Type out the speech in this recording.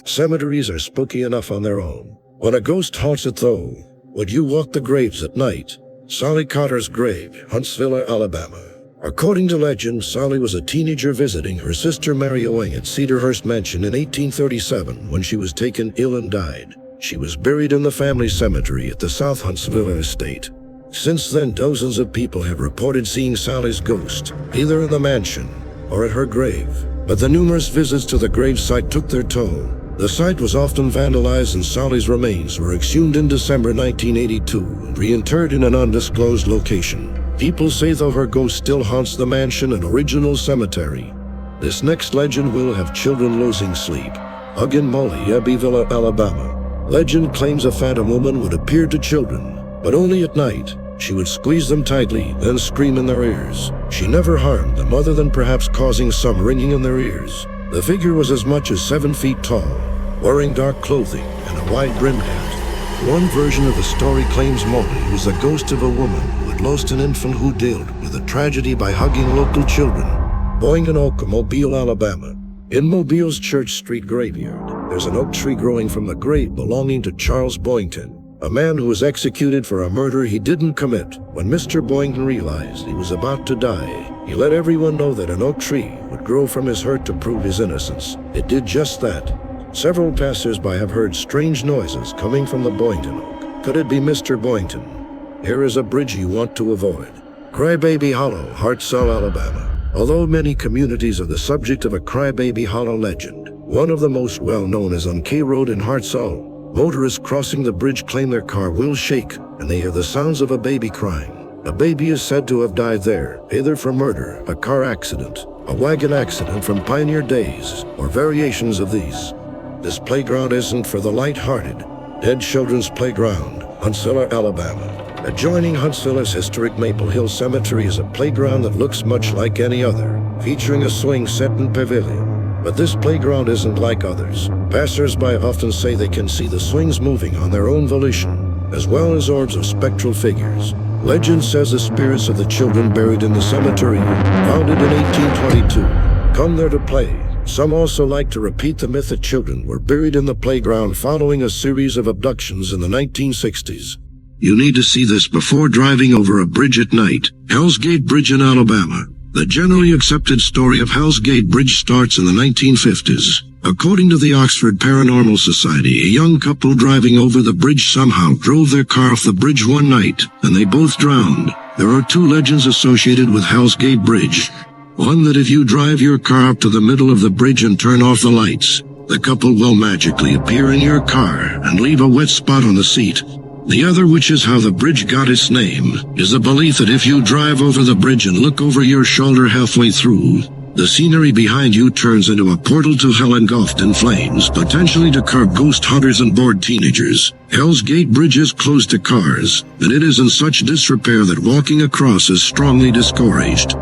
Cemeteries are spooky enough on their own. When a ghost haunts it though, would you walk the graves at night? Sally Cotter's grave, Huntsville, Alabama. According to legend, Sally was a teenager visiting her sister Mary Owing at Cedarhurst Mansion in 1837 when she was taken ill and died. She was buried in the family cemetery at the South Huntsville estate. Since then, dozens of people have reported seeing Sally's ghost, either in the mansion or at her grave. But the numerous visits to the gravesite took their toll. The site was often vandalized and Sally's remains were exhumed in December 1982 and reinterred in an undisclosed location. People say though her ghost still haunts the mansion and original cemetery. This next legend will have children losing sleep. Huggin, Molly, Abbeville, Alabama. Legend claims a phantom woman would appear to children, but only at night. She would squeeze them tightly, then scream in their ears. She never harmed them other than perhaps causing some ringing in their ears. The figure was as much as 7 feet tall, wearing dark clothing and a wide-brimmed hat. One version of the story claims Molly was the ghost of a woman who had lost an infant who dealt with a tragedy by hugging local children. Boyington Oak, Mobile, Alabama. In Mobile's Church Street graveyard, there's an oak tree growing from the grave belonging to Charles Boyington, a man who was executed for a murder he didn't commit. When Mr. Boyington realized he was about to die, he let everyone know that an oak tree would grow from his hurt to prove his innocence. It did just that. Several passers-by have heard strange noises coming from the Boyington Oak. Could it be Mr. Boyington? Here is a bridge you want to avoid. Crybaby Hollow, Hartselle, Alabama. Although many communities are the subject of a Crybaby Hollow legend, one of the most well-known is on K Road in Hartselle. Motorists crossing the bridge claim their car will shake, and they hear the sounds of a baby crying. A baby is said to have died there, either from murder, a car accident, a wagon accident from pioneer days, or variations of these. This playground isn't for the light-hearted. Dead Children's Playground, Huntsville, Alabama. Adjoining Huntsville's historic Maple Hill Cemetery is a playground that looks much like any other, featuring a swing set and pavilion. But this playground isn't like others. Passers-by often say they can see the swings moving on their own volition, as well as orbs of spectral figures. Legend says the spirits of the children buried in the cemetery, founded in 1822, come there to play. Some also like to repeat the myth that children were buried in the playground following a series of abductions in the 1960s. You need to see this before driving over a bridge at night. Hellsgate Bridge in Alabama. The generally accepted story of Hellsgate Bridge starts in the 1950s. According to the Oxford Paranormal Society, a young couple driving over the bridge somehow drove their car off the bridge one night, and they both drowned. There are 2 legends associated with Hellsgate Bridge. One that if you drive your car up to the middle of the bridge and turn off the lights, the couple will magically appear in your car and leave a wet spot on the seat. The other, which is how the bridge got its name, is the belief that if you drive over the bridge and look over your shoulder halfway through, the scenery behind you turns into a portal to hell engulfed in flames, potentially to curb ghost hunters and bored teenagers. Hellsgate Bridge is closed to cars, and it is in such disrepair that walking across is strongly discouraged.